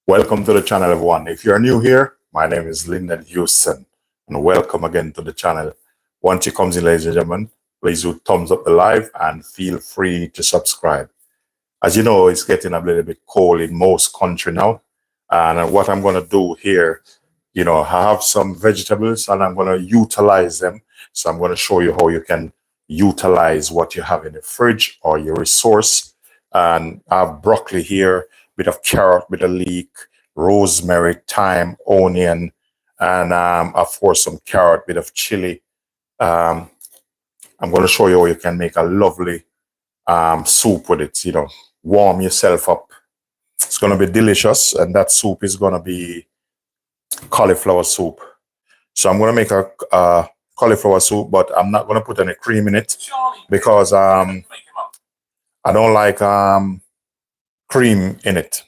Welcome to the channel, everyone. If you're new here, my name is Linden Houston, and welcome again to the channel. Once you come in, ladies and gentlemen, please do thumbs up the live and feel free to subscribe. As you know, it's getting a little bit cold in most country now, and what I'm going to do here, I have some vegetables and I'm going to utilize them. So I'm going to show you how you can utilize what you have in the fridge or your resource. And I have broccoli here, bit of carrot, bit of leek, rosemary, thyme, onion, and of course some carrot, bit of chili. I'm going to show you how you can make a lovely soup with it. Warm yourself up. It's going to be delicious, and that soup is going to be cauliflower soup. So I'm going to make a cauliflower soup, but I'm not going to put any cream in it because I don't like cream in it.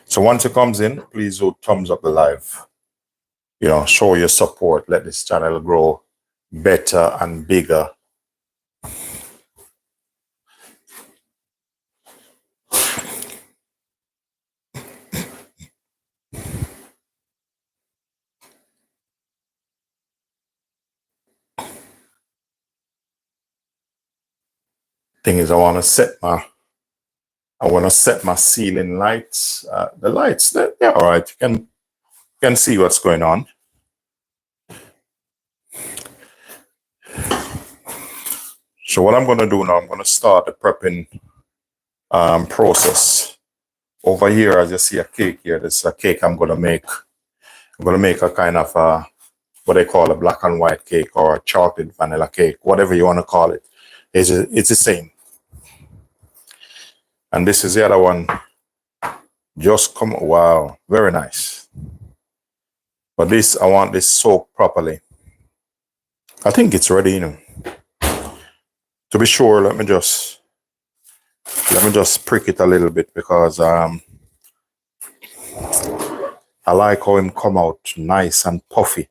So once it comes in, please do thumbs up the live. Show your support. Let this channel grow better and bigger. Thing is, I want to set my ceiling lights. The lights, they're all right. You can see what's going on. So what I'm going to do now, I'm going to start the prepping process. Over here, as you see a cake here, this is a cake I'm going to make. I'm going to make a kind of what they call a black and white cake or a chocolate vanilla cake, whatever you want to call it. It's the same. And this is the other one. Wow, very nice. But this, I want this soaked properly. I think it's ready, To be sure, let me just prick it a little bit because I like how him come out nice and puffy.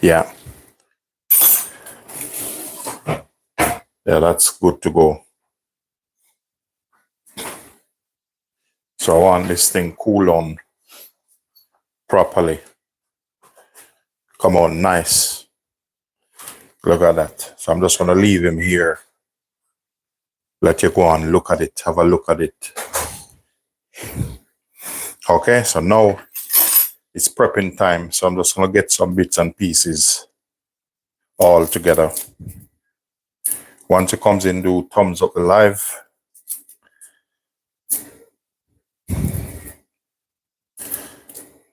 Yeah. Yeah, that's good to go. So I want this thing cool on properly. Come on, nice. Look at that. So I'm just going to leave him here. Let you go and look at it. Have a look at it. Okay, so now it's prepping time. So I'm just going to get some bits and pieces all together. Once it comes in, do thumbs up the live.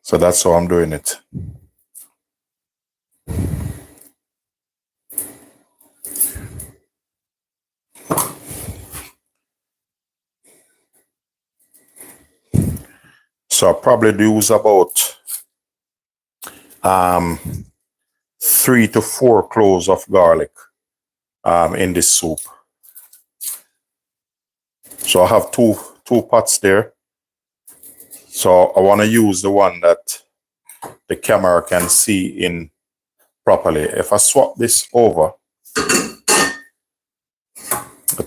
So that's how I'm doing it. So I'll probably use about 3 to 4 cloves of garlic in this soup. So I have two pots there. So I want to use the one that the camera can see in properly. If I swap this over, I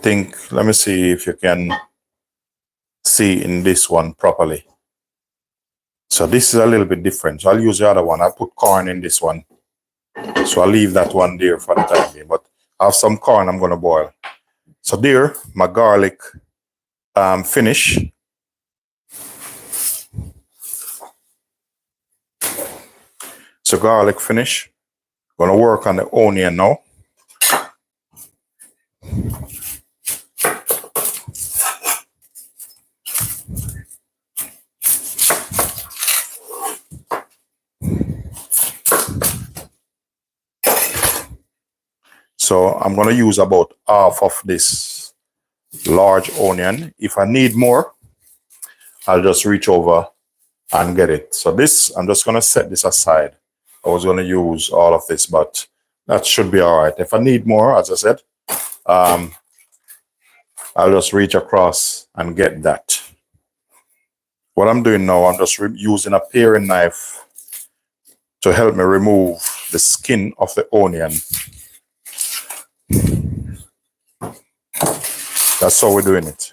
think, let me see if you can see in this one properly. So this is a little bit different. So I'll use the other one. I put corn in this one. So I'll leave that one there for the time being. But I have some corn I'm going to boil. So there, my garlic finish. So garlic finish. Going to work on the onion now. So I'm going to use about half of this large onion. If I need more, I'll just reach over and get it. So this, I'm just going to set this aside. I was going to use all of this, but that should be all right. If I need more, as I said, I'll just reach across and get that. What I'm doing now, I'm just using a paring knife to help me remove the skin of the onion. That's how we're doing it.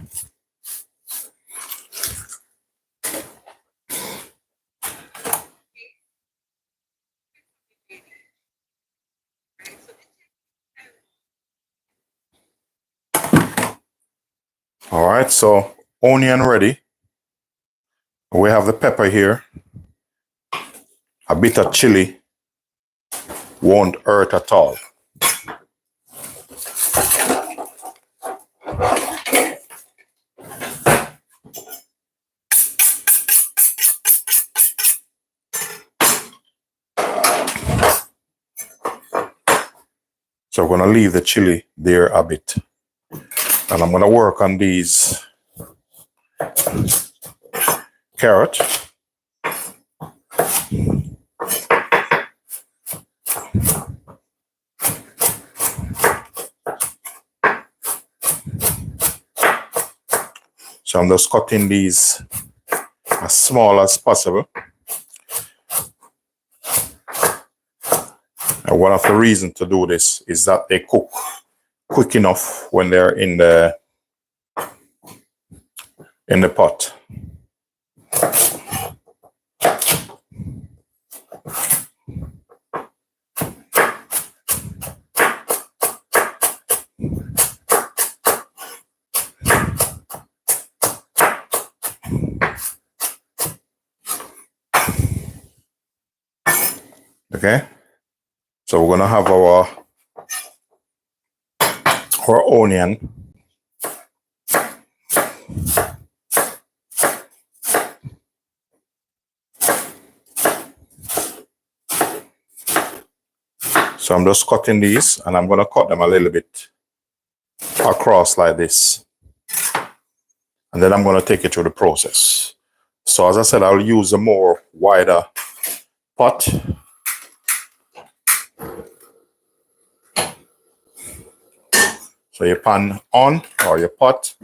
All right, so onion ready. We have the pepper here. A bit of chili won't hurt at all. So we're going to leave the chili there a bit. And I'm going to work on these carrot. So I'm just cutting these as small as possible. And one of the reasons to do this is that they cook quick enough when they're in the pot. Okay, so we're gonna have our onion. So I'm just cutting these, and I'm gonna cut them a little bit across like this, and then I'm gonna take it through the process. So as I said, I'll use a more wider pot. So your pan on, or your pot.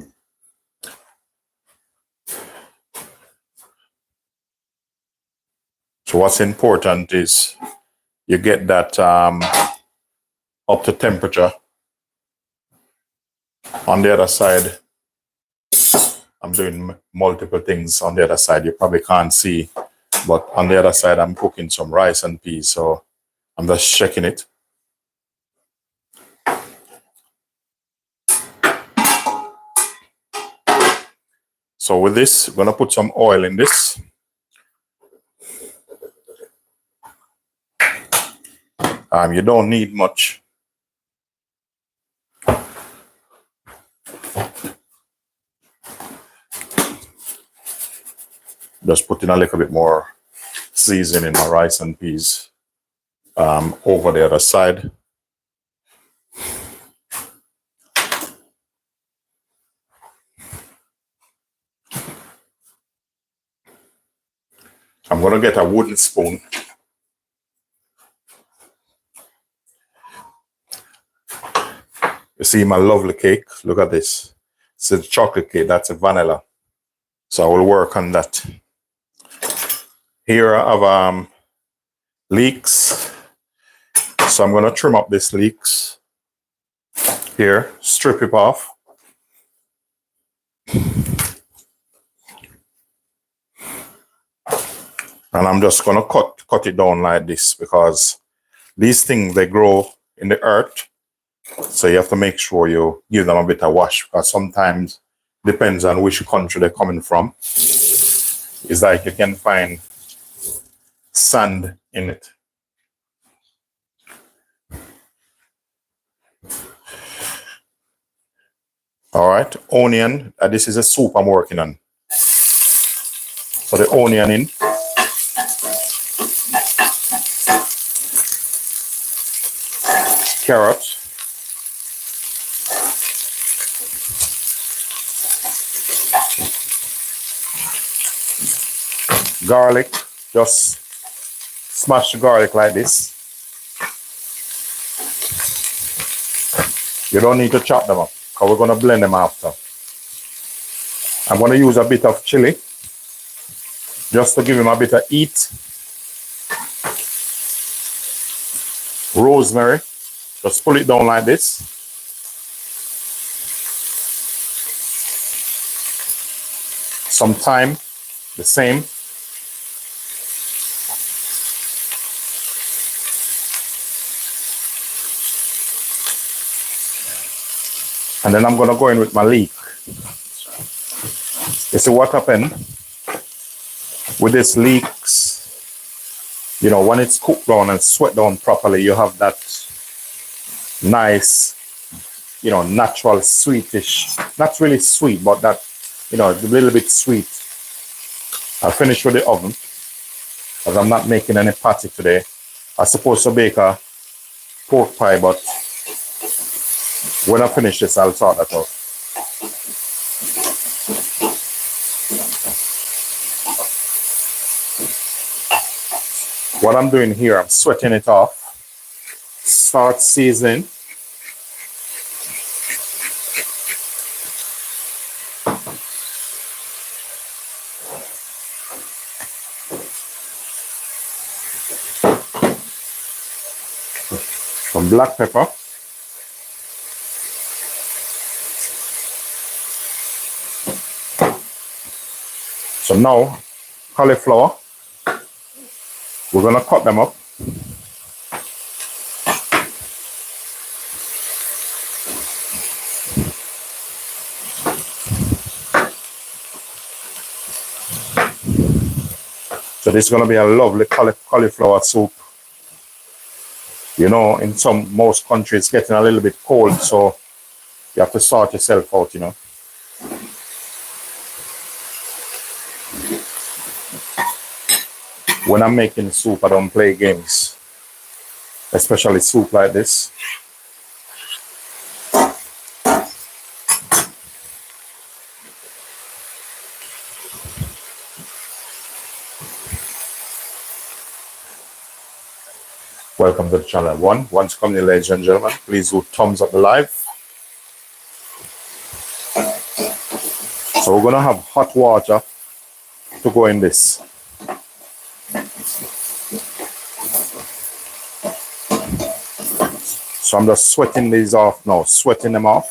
So what's important is you get that up to temperature. On the other side, I'm doing multiple things on the other side. You probably can't see, but on the other side, I'm cooking some rice and peas. So I'm just checking it. So with this, I'm gonna put some oil in this. You don't need much. Just putting a little bit more seasoning in my rice and peas over the other side. I'm gonna get a wooden spoon. You see my lovely cake? Look at this. It's a chocolate cake, that's a vanilla. So I will work on that. Here I have leeks. So I'm gonna trim up these leeks. Here, strip it off. And I'm just gonna cut it down like this, because these things, they grow in the earth. So you have to make sure you give them a bit of wash, because sometimes, depends on which country they're coming from. It's like you can find sand in it. All right, onion. This is a soup I'm working on. So the onion in. Carrot. Garlic. Just smash the garlic like this. You don't need to chop them up, because we're going to blend them after. I'm going to use a bit of chili, just to give him a bit of heat. Rosemary, just pull it down like this. some thyme, the same. And then I'm gonna go in with my leek. You see what happened with these leeks? You know, when it's cooked down and sweat down properly, you have that nice, you know, natural sweetish, not really sweet, but that, you know, a little bit sweet. I'll finish with the oven, because I'm not making any patty today. I'm supposed to bake a pork pie, but when I finish this, I'll sort that out. What I'm doing here, I'm sweating it off. Start seasoning. Some black pepper. So now, cauliflower. We're gonna cut them up. So this is gonna be a lovely cauliflower soup. You know, in most countries, it's getting a little bit cold, so you have to sort yourself out, you know. When I'm making soup, I don't play games, especially soup like this. Welcome to the channel. Once come in, ladies and gentlemen, please do thumbs up the live. So we're gonna have hot water to go in this. So I'm just sweating these off now, sweating them off.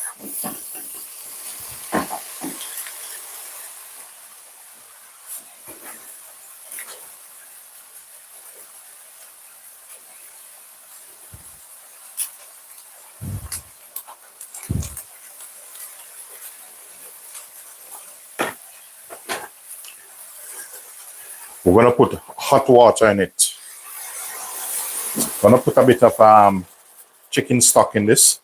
We're gonna put hot water in it. Gonna put a bit of chicken stock in this.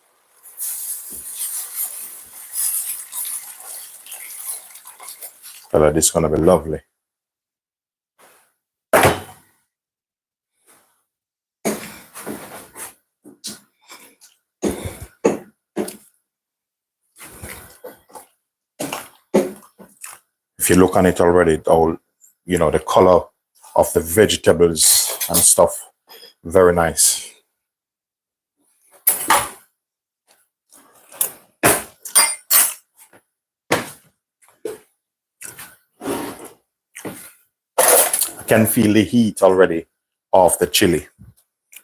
This is gonna be lovely. If you look on it already, all, you know, the color of the vegetables and stuff, very nice. I can feel the heat already of the chili.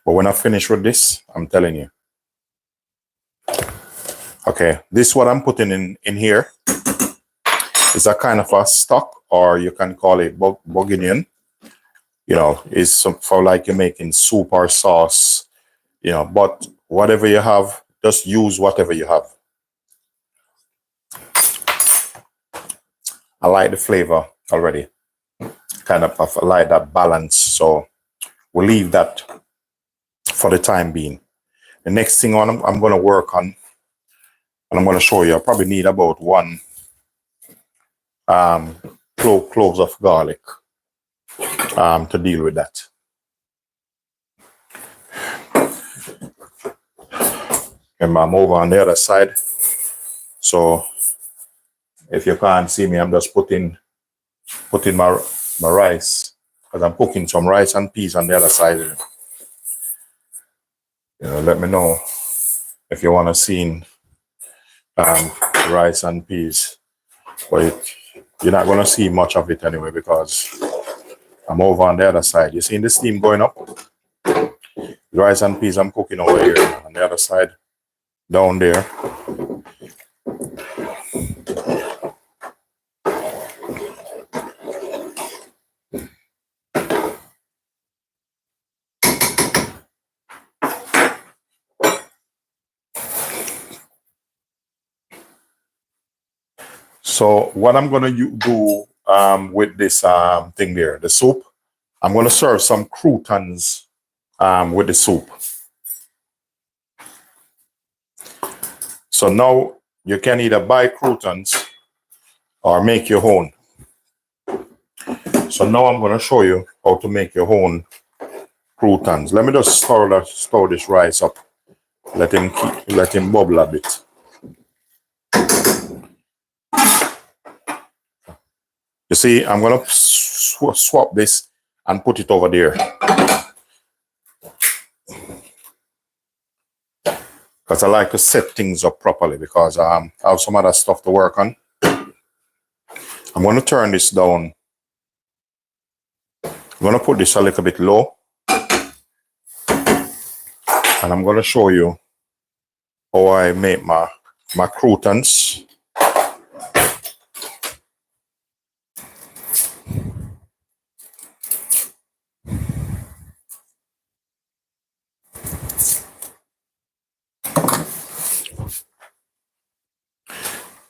But when I finish with this, I'm telling you. Okay, this is what I'm putting in here. It's a kind of a stock, or you can call it bourguignon. You know, it's for like you're making soup or sauce, you know, but whatever you have, just use whatever you have. I like the flavor already. Kind of I like that balance. So we'll leave that for the time being. The next thing I'm going to work on, and I'm going to show you, I probably need about 1 cloves of garlic to deal with that. And I'm over on the other side. So if you can't see me, I'm just putting my rice, because I'm cooking some rice and peas on the other side. You know, let me know if you want to see rice and peas. But you're not going to see much of it anyway, because I'm over on the other side. You see the steam going up? Rice and peas I'm cooking over here on the other side, down there. So what I'm gonna do with this thing there, the soup, I'm gonna serve some croutons with the soup. So now you can either buy croutons or make your own. So now I'm gonna show you how to make your own croutons. Let me just stir this rice up. Let him bubble a bit. You see, I'm gonna swap this and put it over there, because I like to set things up properly, because I have some other stuff to work on. I'm gonna turn this down. I'm gonna put this a little bit low, and I'm gonna show you how I make my croutons.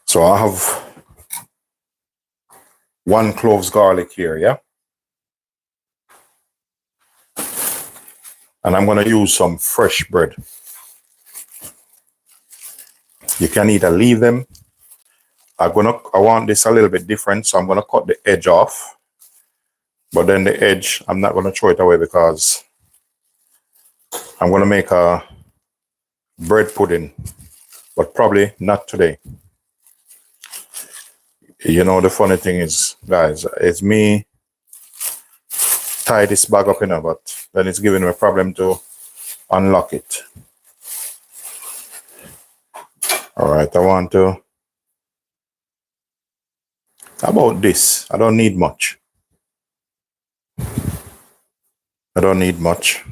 So I have 1 cloves garlic here, yeah? And I'm gonna use some fresh bread. You can either leave them. I want this a little bit different, so I'm gonna cut the edge off. But then the edge, I'm not gonna throw it away, because I'm gonna make a bread pudding, but probably not today. You know, the funny thing is, guys, it's me tie this bag up, but then it's giving me a problem to unlock it. All right, I want to, about this, I don't need much. I don't need much.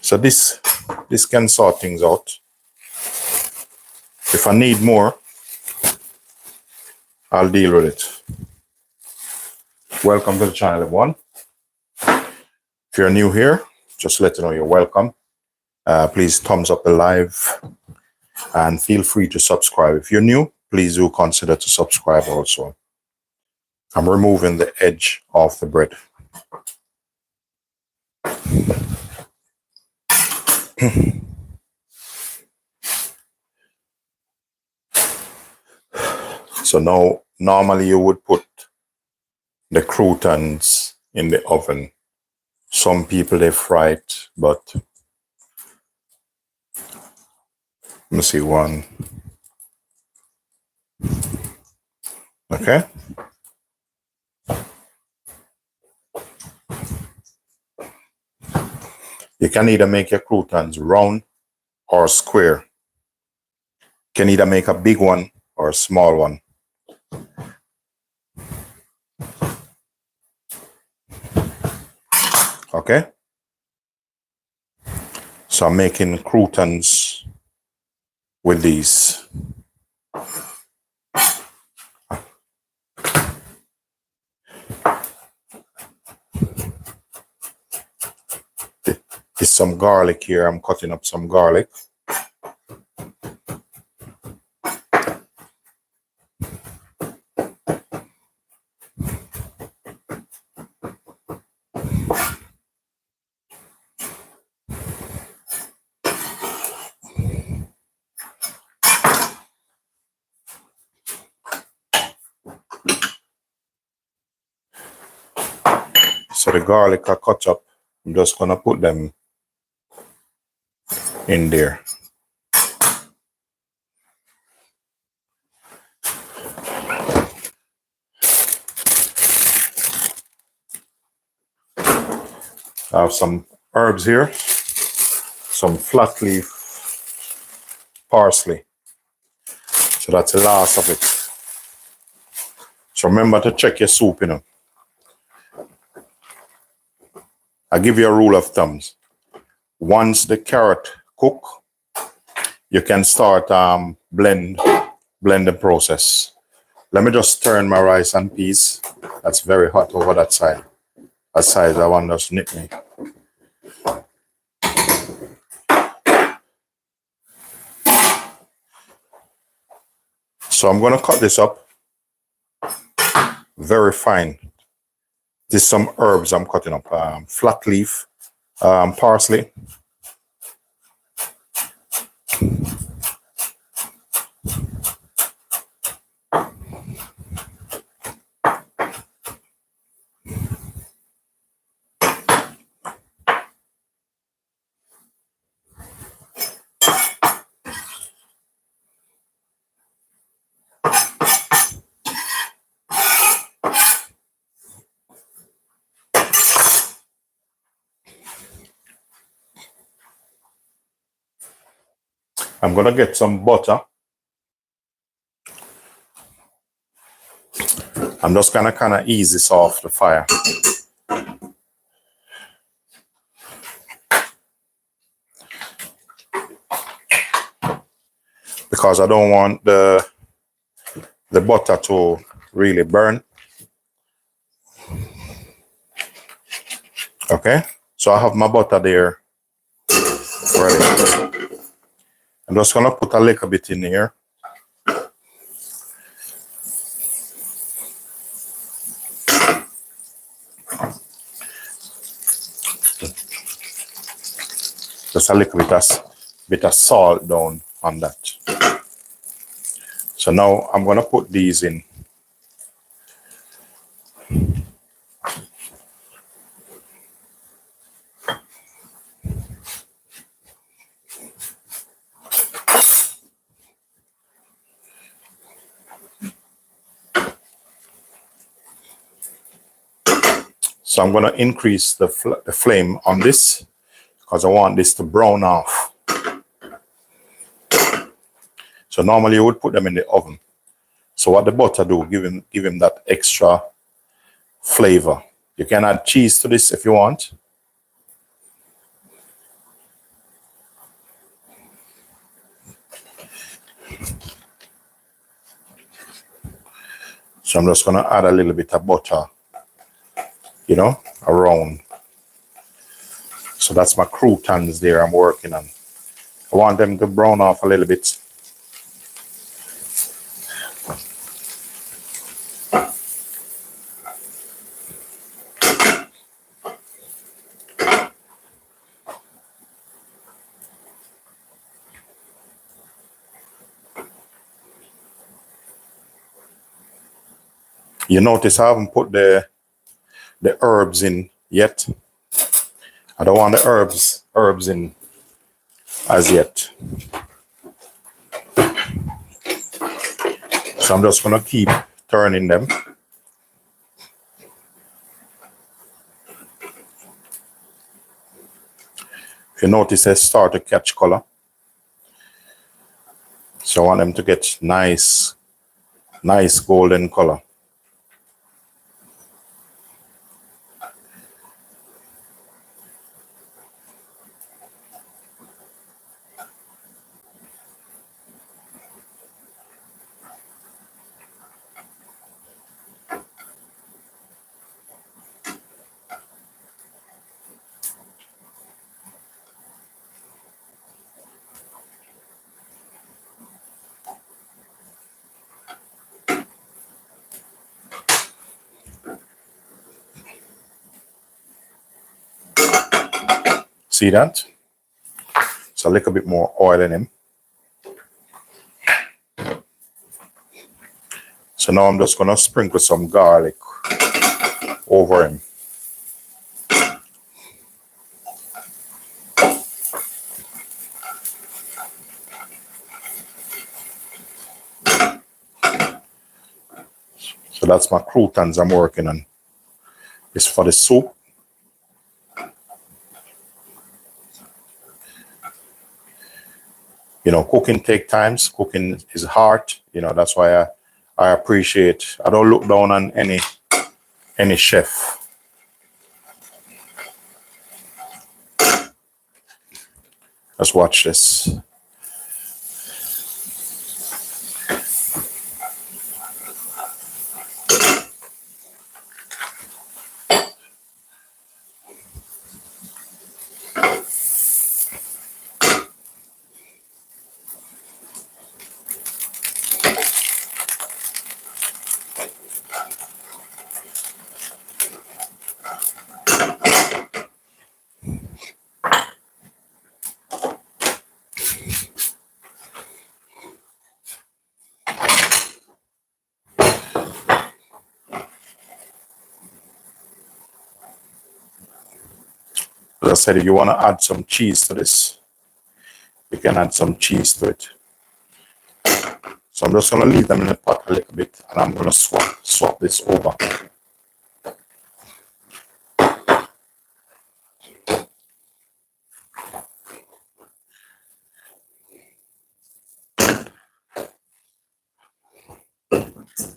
So this can sort things out. If I need more, I'll deal with it. Welcome to the channel, everyone. If you're new here, just let you know you're welcome. Please thumbs up the live and feel free to subscribe. If you're new, please do consider to subscribe also. I'm removing the edge of the bread. So now, normally you would put the croutons in the oven. Some people, they fry it, but let me see one. Okay. You can either make your croutons round or square. You can either make a big one or a small one. Okay. So I'm making croutons with these. There's some garlic here. I'm cutting up some garlic. So the garlic I cut up, I'm just gonna put them in there. I have some herbs here, some flat leaf parsley. So that's the last of it. So remember to check your soup, I give you a rule of thumbs. Once the carrot cook, you can start blend the process. Let me just turn my rice and peas. That's very hot over that side. That side, I want to nip me. So I'm going to cut this up very fine. This is some herbs I'm cutting up. Flat leaf, parsley. I'm going to get some butter. I'm just going to kind of ease this off the fire. Because I don't want the butter to really burn. Okay, so I have my butter there ready. I'm just going to put a little bit in here. Just a little bit of salt down on that. So now I'm going to put these in. So I'm going to increase the flame on this because I want this to brown off. So normally you would put them in the oven. So what the butter do, give him that extra flavor. You can add cheese to this if you want. So I'm just going to add a little bit of butter, you know, around. So that's my croutons there I'm working on. I want them to brown off a little bit. You notice I haven't put the herbs in yet. I don't want the herbs in as yet. So I'm just going to keep turning them. If you notice, they start to catch color. So I want them to get nice golden color. See that? So a little bit more oil in him. So now I'm just going to sprinkle some garlic over him. So that's my croutons I'm working on. It's for the soup. You know, cooking takes time. Cooking is hard. You know, that's why I appreciate. I don't look down on any chef. Let's watch this. As I said, if you want to add some cheese to this, you can add some cheese to it. So I'm just going to leave them in the pot a little bit, and I'm going to swap this over.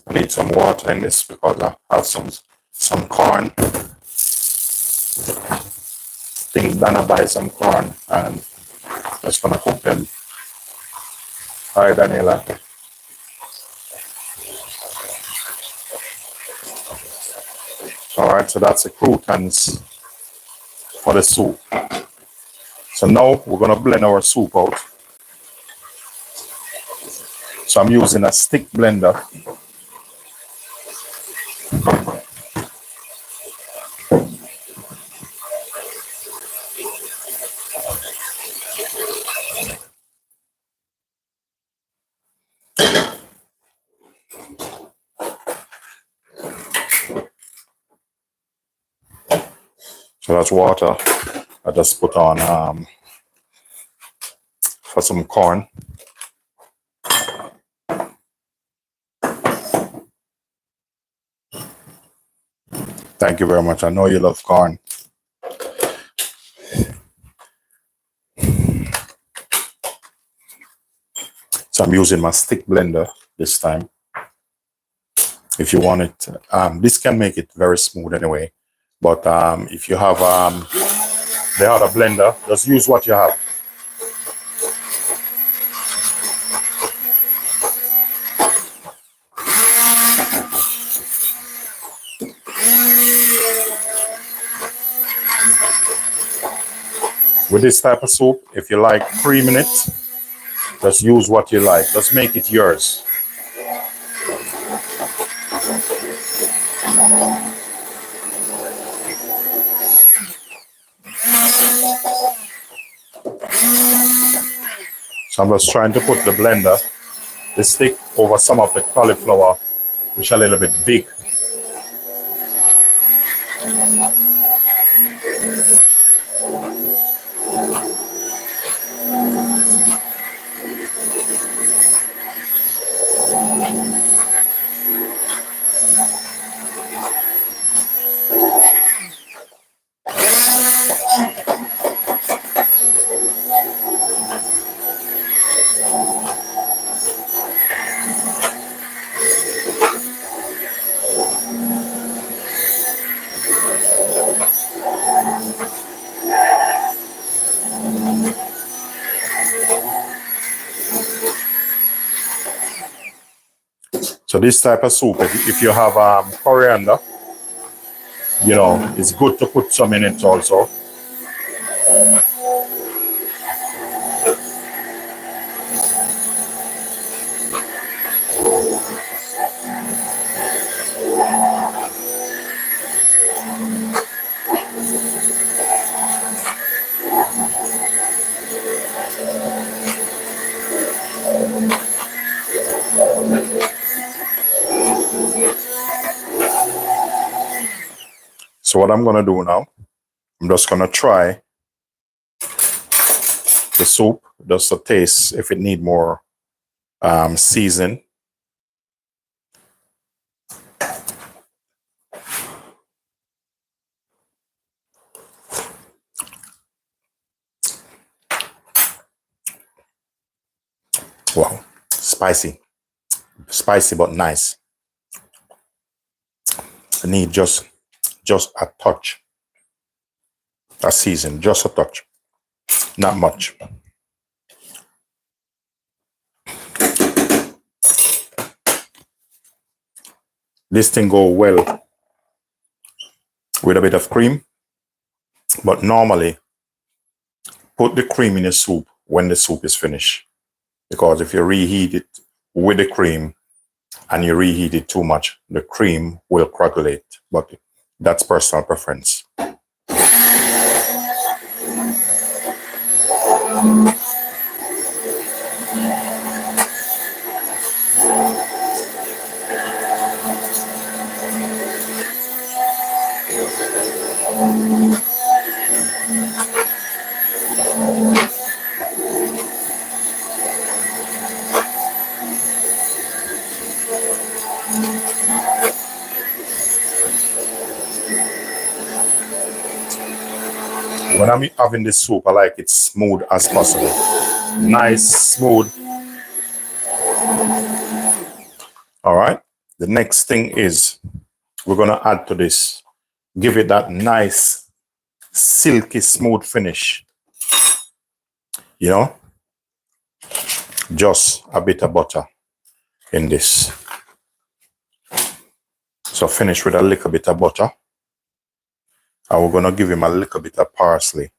I need some water in this because I have some corn. Things gonna buy some corn and just gonna cook them. Hi Daniela. Alright, so that's the croutons for the soup. So now we're gonna blend our soup out. So I'm using a stick blender. So that's water I just put on for some corn. Thank you very much. I know you love corn. So I'm using my stick blender this time. If you want it, this can make it very smooth anyway. But if you have the other blender, just use what you have. With this type of soup, if you like cream in it, just use what you like. Just make it yours. So I'm just trying to put the blender, the stick, over some of the cauliflower, which are a little bit big. So this type of soup, if you have coriander, you know, it's good to put some in it also. So what I'm going to do now, I'm just going to try the soup just to taste if it need more season. Wow, spicy but nice. I need just a touch, a season, just a touch, not much. This thing go well with a bit of cream, but normally put the cream in the soup when the soup is finished, because if you reheat it with the cream and you reheat it too much, the cream will coagulate, but that's personal preference. When I'm having this soup, I like it smooth as possible. Nice, smooth. All right. The next thing is we're going to add to this. Give it that nice, silky, smooth finish. You know, just a bit of butter in this. So finish with a little bit of butter. And we're going to give him a little bit of parsley.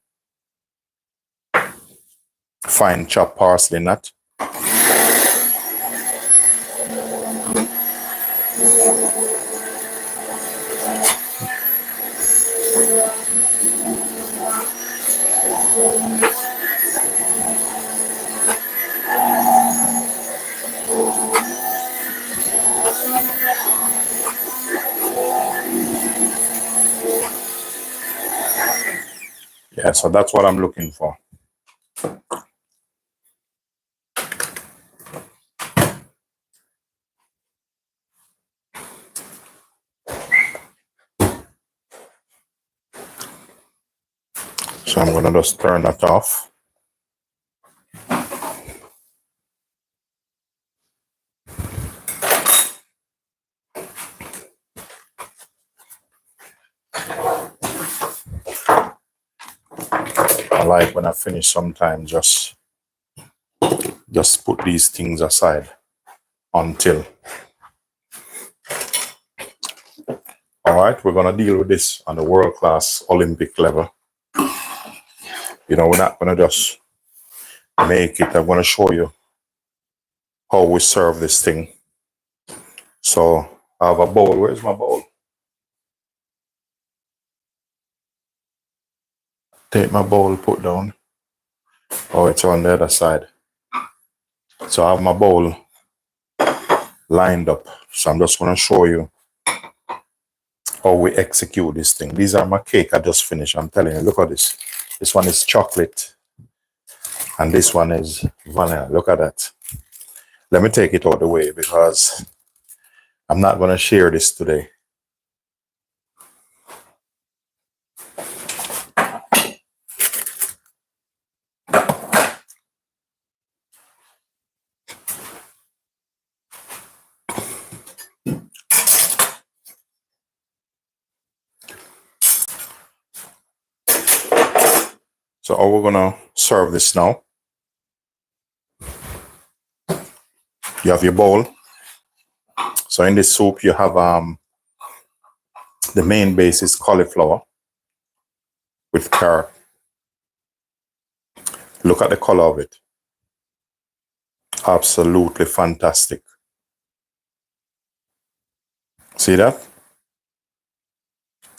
Fine chopped parsley nut. Yeah, so that's what I'm looking for. So I'm going to just turn that off. I like when I finish sometimes just put these things aside until. All right, we're going to deal with this on the world-class Olympic level. You know, we're not going to just make it. I'm going to show you how we serve this thing. So I have a bowl. Where's my bowl? Take my bowl, put down. Oh, it's on the other side. So I have my bowl lined up. So I'm just going to show you how we execute this thing. These are my cake I just finished. I'm telling you, look at this. This one is chocolate. And this one is vanilla. Look at that. Let me take it out of the way because I'm not going to share this today. So how we're going to serve this now. You have your bowl. So in this soup, you have the main base is cauliflower with carrot. Look at the color of it. Absolutely fantastic. See that?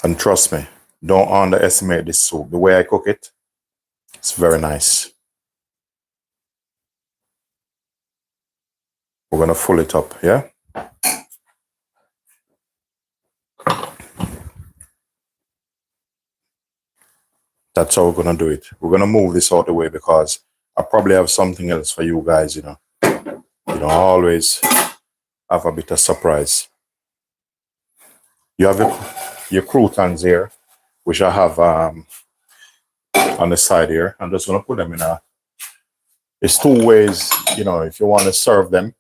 And trust me, don't underestimate this soup. The way I cook it, it's very nice. We're going to fill it up, yeah? That's how we're going to do it. We're going to move this out of the way because I probably have something else for you guys, you know. I always have a bit of surprise. You have your croutons here, which I have on the side here. I'm just going to put them in a... There's two ways, you know, if you want to serve them.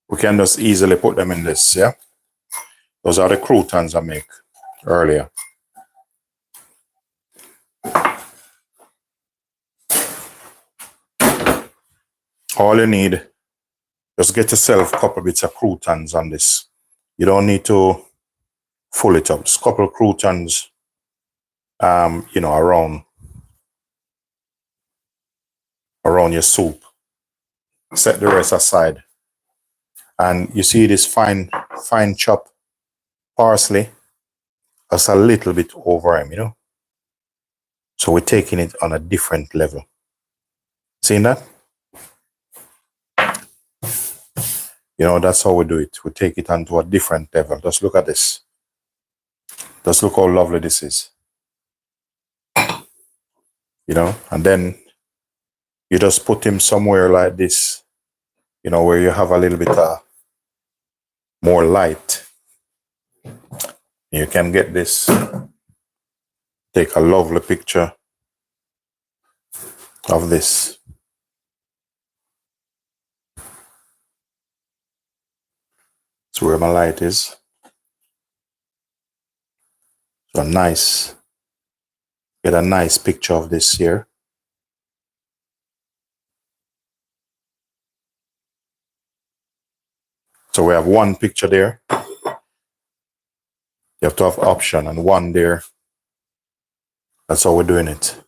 We can just easily put them in this, yeah? Those are the croutons I make earlier. All you need, just get yourself a couple bits of croutons on this. You don't need to fill it up. Just a couple of croutons, you know, around your soup. Set the rest aside. And you see this fine chopped parsley, just a little bit over him, you know. So we're taking it on a different level. Seeing that? You know, that's how we do it. We take it onto a different level. Just look at this. Just look how lovely this is. You know, and then you just put him somewhere like this, you know, where you have a little bit more light. You can get this take a lovely picture of this. That's where my light is. So get a nice picture of this here. So we have one picture there. You have to have option and one there. That's how we're doing it.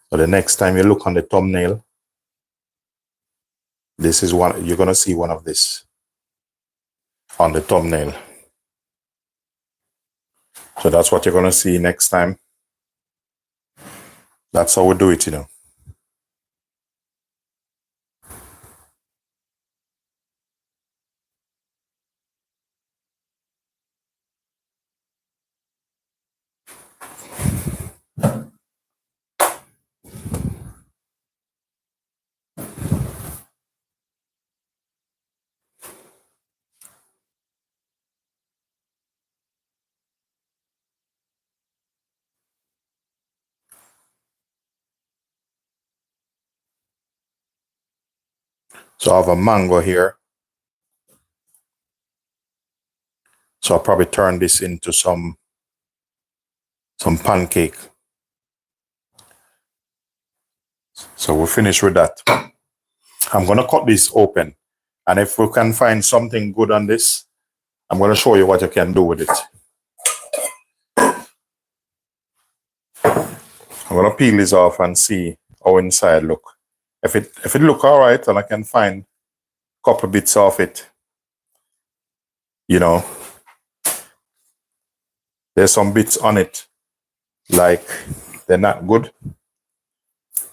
So the next time you look on the thumbnail, this is one, you're gonna see one of this on the thumbnail. So that's what you're gonna see next time. That's how we do it, you know. So I have a mango here. So I'll probably turn this into some pancake. So we'll finish with that. I'm gonna cut this open. And if we can find something good on this, I'm gonna show you what you can do with it. I'm gonna peel this off and see how inside look. If it look all right and I can find a couple bits of it, you know, there's some bits on it like they're not good,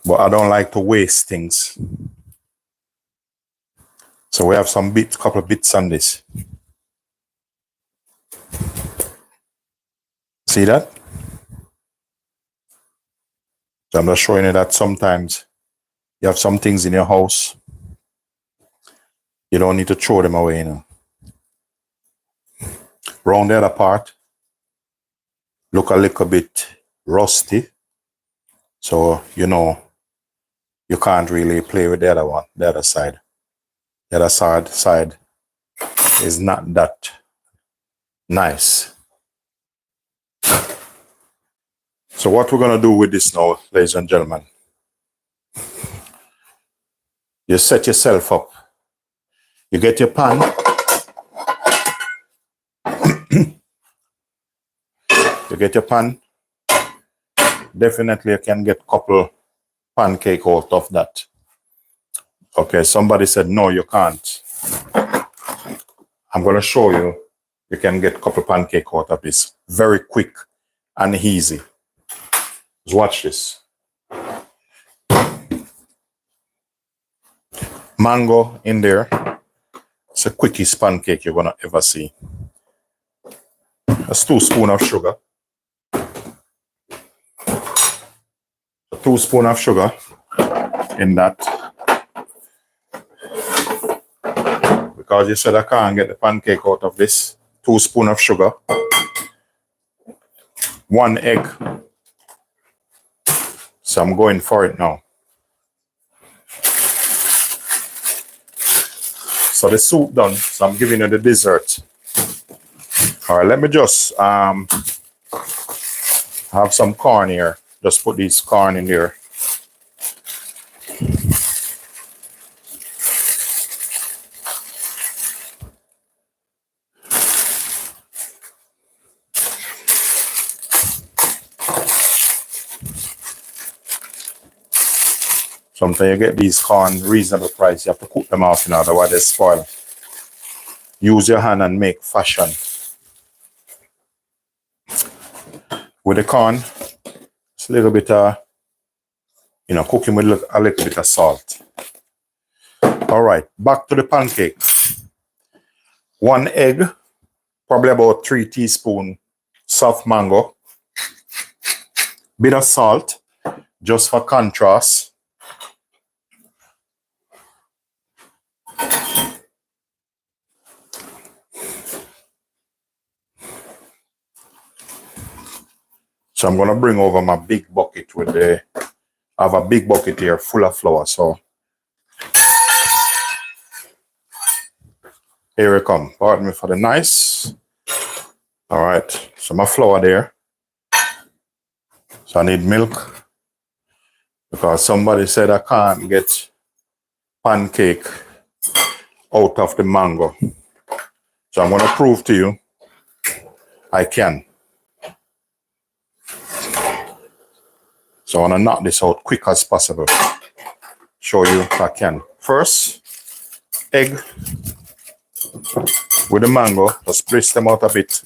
but I don't like to waste things. So we have some bits, couple of bits on this. See that? So I'm just showing you that sometimes you have some things in your house, you don't need to throw them away, you know. Round the other part, look a little bit rusty. So, you know, you can't really play with the other one, the other side. The other side is not that nice. So what we're gonna do with this now, ladies and gentlemen, you set yourself up. You get your pan. You get your pan. Definitely you can get a couple pancake out of that. Okay, somebody said, no, you can't. I'm gonna show you. You can get a couple pancake out of this. Very quick and easy. Just watch this. Mango in there. It's the quickest pancake you're gonna ever see. That's 2 spoons of sugar. 2 spoons of sugar in that. Because you said I can't get the pancake out of this. 2 spoons of sugar. 1 egg. So I'm going for it now. So the soup done. So I'm giving you the dessert. All right, let me just have some corn here. Just put this corn in there. Sometimes you get these corn reasonable price. You have to cook them off, you know, otherwise they spoil. Use your hand and make fashion. With the corn, it's a little bit you know, cooking with a little bit of salt. All right, back to the pancake. 1 egg, probably about 3 teaspoons soft mango. Bit of salt, just for contrast. So I'm gonna bring over my big bucket with the. I have a big bucket here full of flour. So here it come. Pardon me for the nice. All right. So my flour there. So I need milk because somebody said I can't get pancake out of the mango. So I'm gonna prove to you I can. So I wanna knock this out quick as possible. Show you if I can. First, egg with the mango. Just splish them out a bit.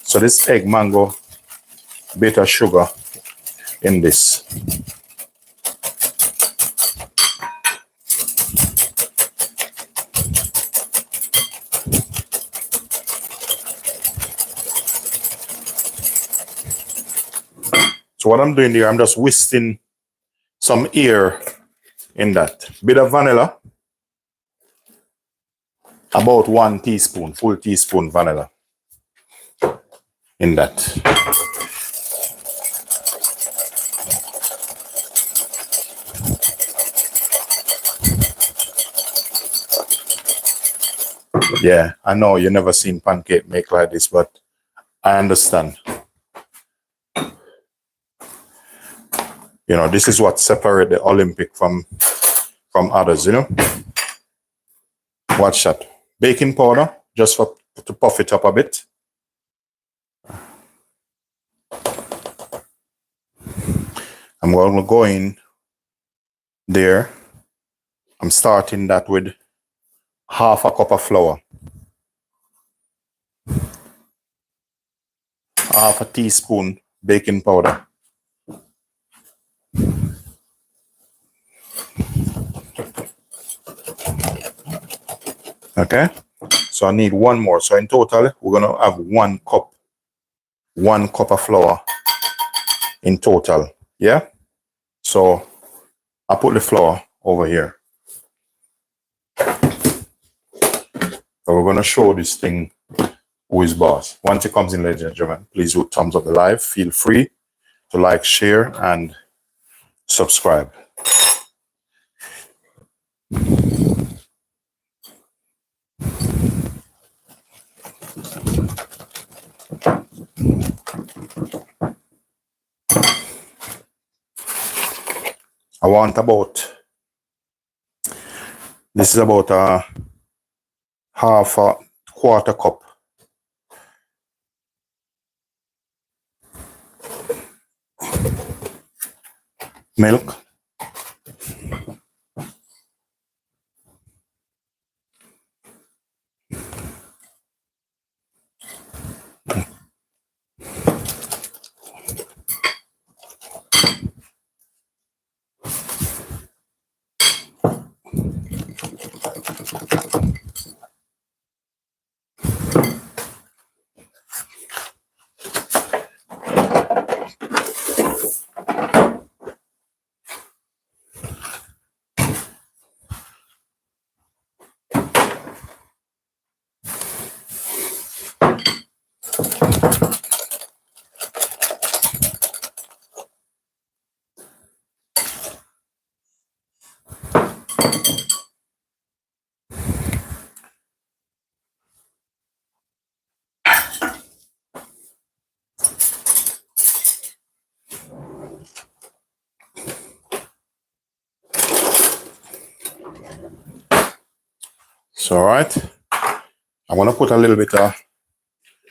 So this egg, mango, bit of sugar in this. So what I'm doing here, I'm just whisking some air in that. Bit of vanilla. About 1 teaspoon, full teaspoon vanilla in that. Yeah, I know you never seen pancake make like this, but I understand. You know, this is what separates the Olympic from others, you know. Watch that. Baking powder, just for to puff it up a bit. I'm going to go in there. I'm starting that with half a cup of flour. Half a teaspoon baking powder. Okay, so I need one more. So in total, we're gonna have 1 cup. 1 cup of flour in total. Yeah. So I put the flour over here. So we're gonna show this thing who is boss. Once it comes in, ladies and gentlemen, please do thumbs up the live. Feel free to like, share, and subscribe. I want about, this is about a half a quarter cup. Milk. So, all right. I'm gonna put a little bit of,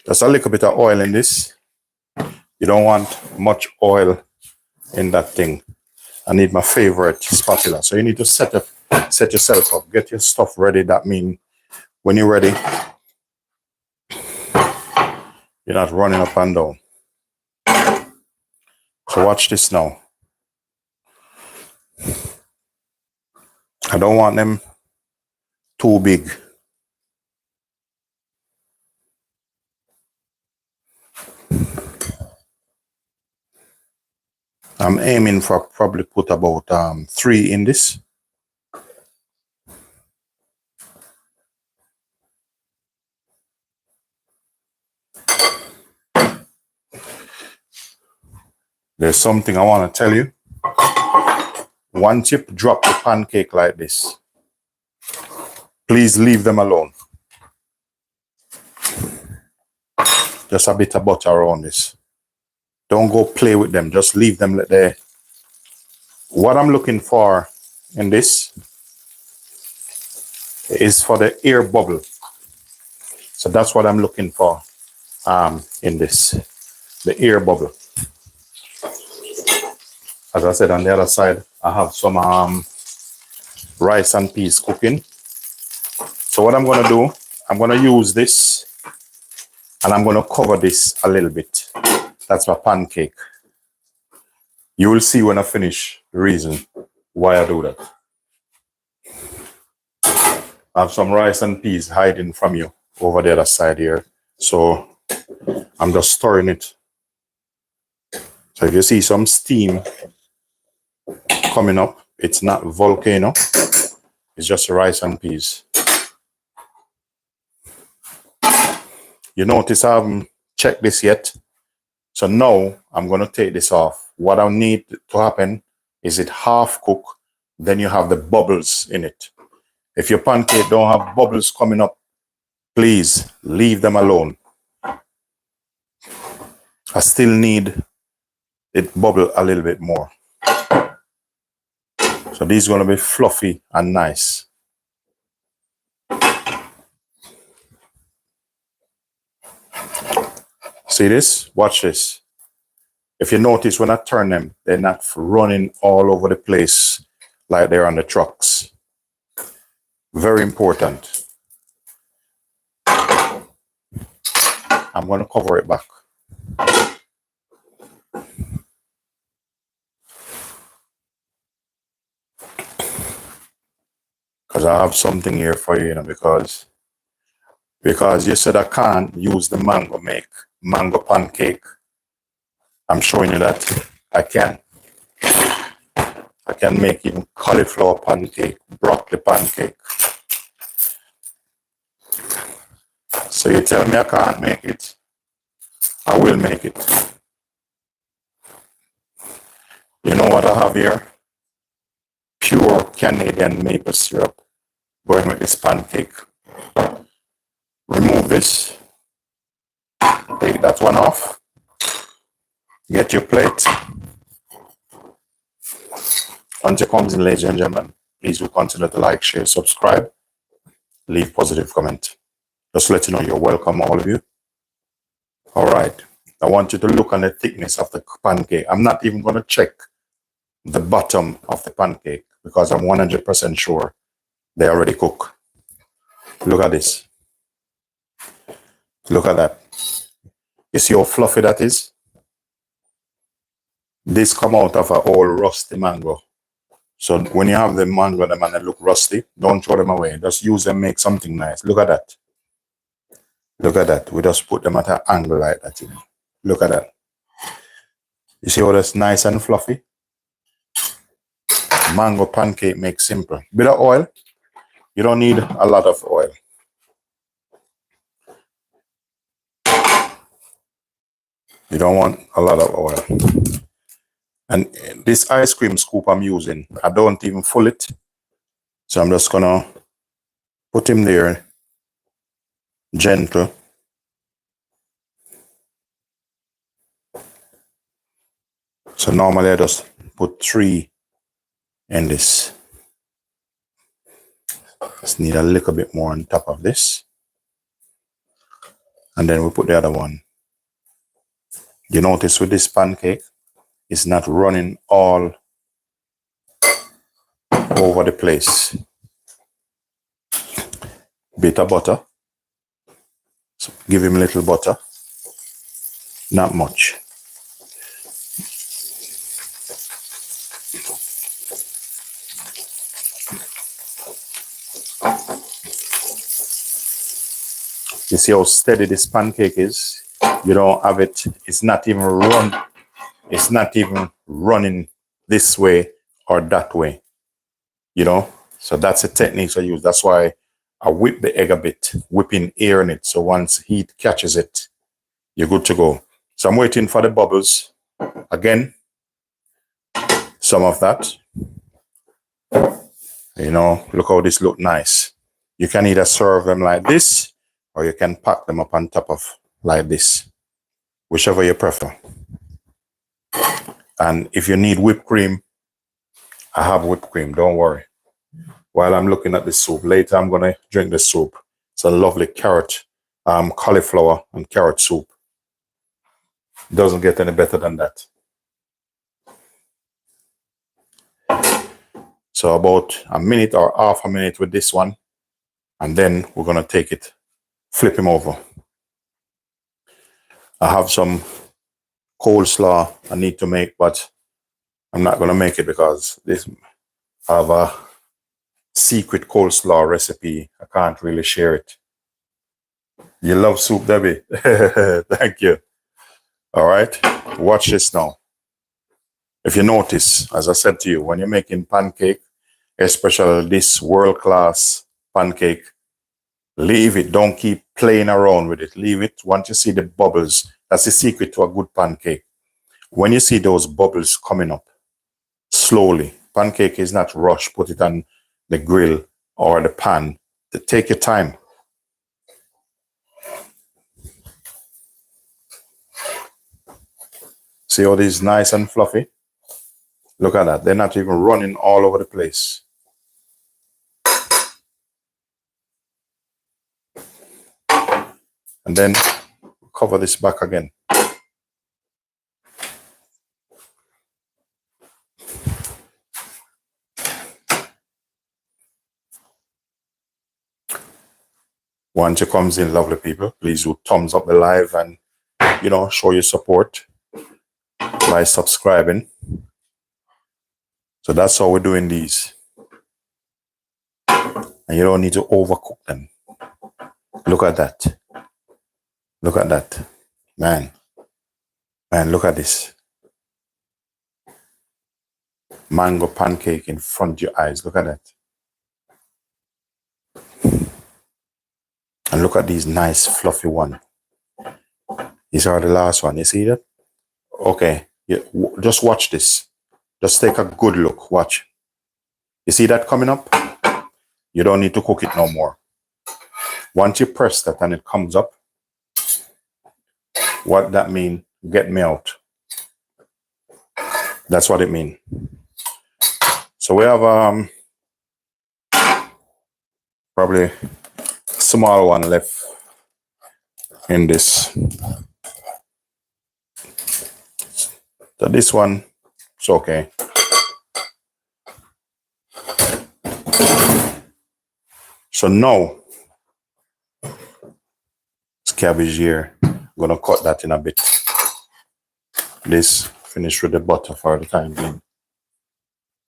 just a little bit of oil in this. You don't want much oil in that thing. I need my favorite spatula. So you need to set yourself up, get your stuff ready. That means when you're ready, you're not running up and down. So watch this now. I don't want them too big. I'm aiming for probably put about 3 in this. There's something I want to tell you. Once you drop the pancake like this, please leave them alone. Just a bit of butter around this. Don't go play with them. Just leave them there. What I'm looking for in this is for the air bubble. So that's what I'm looking for in this, the air bubble. As I said, on the other side, I have some rice and peas cooking. So what I'm going to do, I'm going to use this and I'm going to cover this a little bit. That's my pancake. You will see when I finish the reason why I do that. I have some rice and peas hiding from you over the other side here. So I'm just stirring it. So if you see some steam coming up, it's not volcano. It's just rice and peas. You notice I haven't checked this yet. So now I'm going to take this off. What I need to happen is it half cook, then you have the bubbles in it. If your pancake don't have bubbles coming up, please leave them alone. I still need it bubble a little bit more. So these are going to be fluffy and nice. See this? Watch this. If you notice when I turn them, they're not running all over the place like they're on the trucks. Very important. I'm going to cover it back. Because I have something here for you, because you said I can't use the mango make mango pancake. I'm showing you that I can. I can make even cauliflower pancake, broccoli pancake. So you tell me I can't make it, I will make it. You know what I have here? Pure Canadian maple syrup going with this pancake. Remove this. Take that one off. Get your plate. Once it comes in, ladies and gentlemen, please do consider to like, share, subscribe, leave positive comment. Just to let you know you're welcome, all of you. All right. I want you to look on the thickness of the pancake. I'm not even going to check the bottom of the pancake because I'm 100% sure they already cook. Look at this. Look at that. You see how fluffy that is? This come out of an old rusty mango. So when you have the mango, them and they look rusty, don't throw them away. Just use them, make something nice. Look at that. Look at that. We just put them at an angle like that. Look at that. You see how that's nice and fluffy? Mango pancake makes simple. Bit of oil. You don't need a lot of oil. You don't want a lot of oil. And this ice cream scoop I'm using, I don't even full it. So I'm just gonna put him there, gentle. So normally I just put 3 in this. Just need a little bit more on top of this. And then we put the other one. You notice with this pancake, it's not running all over the place. Bit of butter. So give him a little butter. Not much. You see how steady this pancake is? You don't have it. It's not even running this way or that way. You know? So that's the technique I use. That's why I whip the egg a bit, whipping air in it. So once heat catches it, you're good to go. So I'm waiting for the bubbles. Again, some of that. You know, look how this look nice. You can either serve them like this, or you can pack them up on top of like this, whichever you prefer. And if you need whipped cream, I have whipped cream, don't worry. While I'm looking at the soup, later I'm gonna drink the soup. It's a lovely carrot, cauliflower and carrot soup. Doesn't get any better than that. So about a minute or half a minute with this one, and then we're gonna take it, flip him over. I have some coleslaw I need to make, but I'm not gonna make it because this I have a secret coleslaw recipe. I can't really share it. You love soup, Debbie? Thank you. All right, watch this now. If you notice, as I said to you, when you're making pancake, especially this world-class pancake, leave it. Don't keep playing around with it. Leave it. Once you see the bubbles, that's the secret to a good pancake. When you see those bubbles coming up, slowly, pancake is not rushed. Put it on the grill or the pan. Take your time. See how this is nice and fluffy? Look at that. They're not even running all over the place. And then cover this back again. Once it comes in, lovely people, please do thumbs up the live and, you know, show your support by subscribing. So that's how we're doing these. And you don't need to overcook them. Look at that. Look at that. Man, look at this. Mango pancake in front of your eyes. Look at that. And look at these nice fluffy one. These are the last one. You see that? Okay. Just watch this. Just take a good look. Watch. You see that coming up? You don't need to cook it no more. Once you press that and it comes up, what that mean? Get me out. That's what it mean. So we have probably a small one left in this. So this one, it's okay. So now, this cabbage here, I'm gonna cut that in a bit. This, finish with the butter for the time being.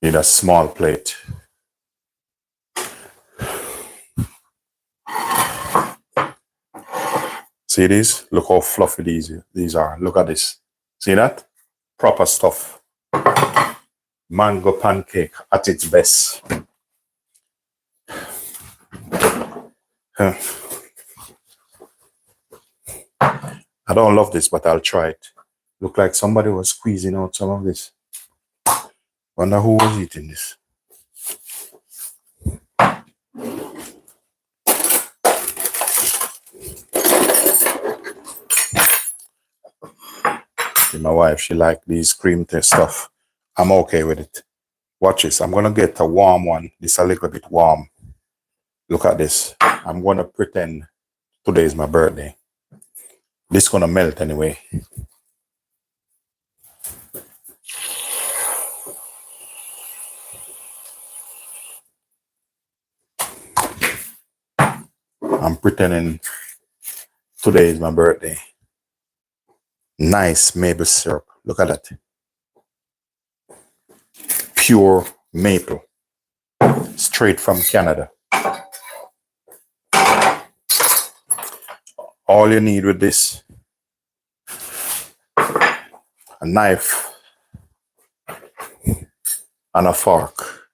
Need a small plate. See these? Look how fluffy these are. Look at this. See that? Proper stuff. Mango pancake at its best. I don't love this, but I'll try it. Look like somebody was squeezing out some of this. Wonder who was eating this. My wife, she likes these cream stuff. I'm okay with it. Watch this. I'm gonna get a warm one. This a little bit warm. Look at this. I'm gonna pretend today is my birthday. This gonna melt anyway. I'm pretending today is my birthday. Nice maple syrup. Look at that. Pure maple. Straight from Canada. All you need with this, a knife and a fork.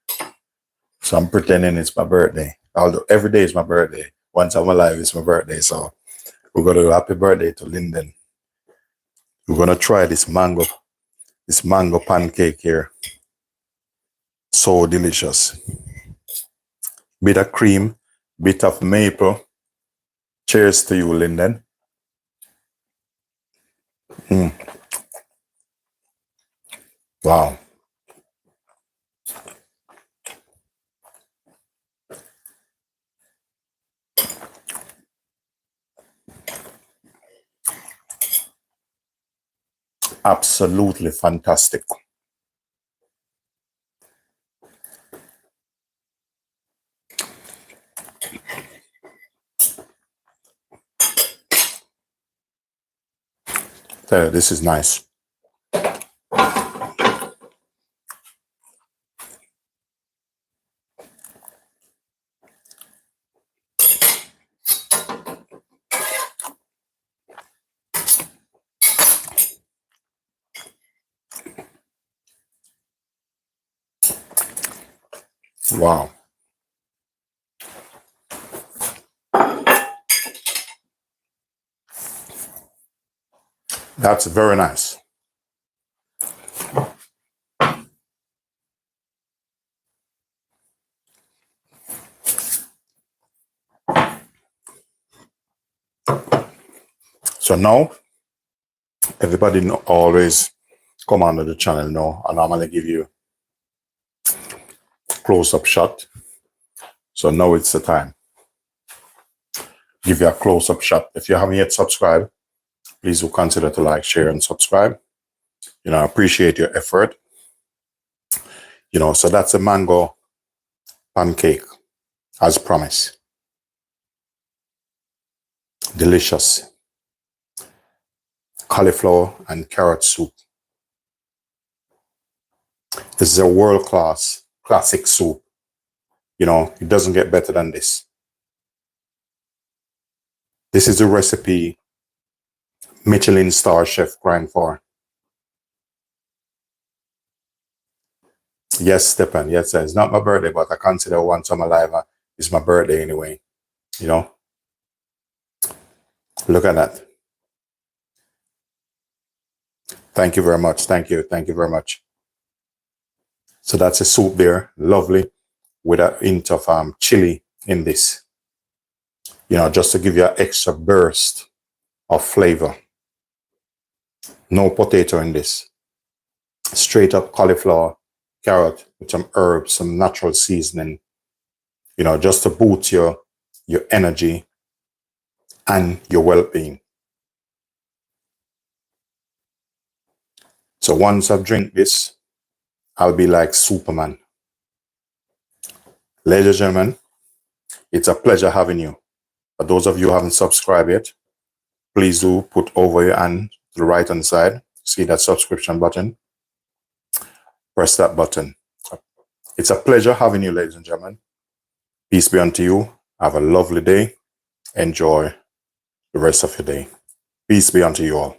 So I'm pretending it's my birthday. Although every day is my birthday. Once I'm alive, it's my birthday. So we're going to do happy birthday to Linden. We're going to try this mango pancake here. So delicious. Bit of cream, bit of maple. Cheers to you, Linden. Wow. Absolutely fantastic. Tell you, this is nice. Wow. That's very nice. So now, everybody always come onto the channel now. I normally give you close-up shot. So now it's the time. Give you a close-up shot. If you haven't yet subscribed, please do consider to like, share, and subscribe. I appreciate your effort. So that's a mango pancake, as promised. Delicious. Cauliflower and carrot soup. This is a world-class classic soup. It doesn't get better than this. This is a recipe Michelin star chef grind for. Yes, Stephen. Yes, it's not my birthday, but I consider once I'm alive, it's my birthday anyway. Look at that. Thank you very much. Thank you. Thank you very much. So that's a soup there. Lovely. With a hint of chili in this. Just to give you an extra burst of flavor. No potato in this. Straight up cauliflower, carrot with some herbs, some natural seasoning. Just to boost your energy and your well-being. So once I've drank this, I'll be like Superman. Ladies and gentlemen, it's a pleasure having you. For those of you who haven't subscribed yet, please do put over your hand to the right hand side. See that subscription button? Press that button. It's a pleasure having you, ladies and gentlemen. Peace be unto you. Have a lovely day. Enjoy the rest of your day. Peace be unto you all.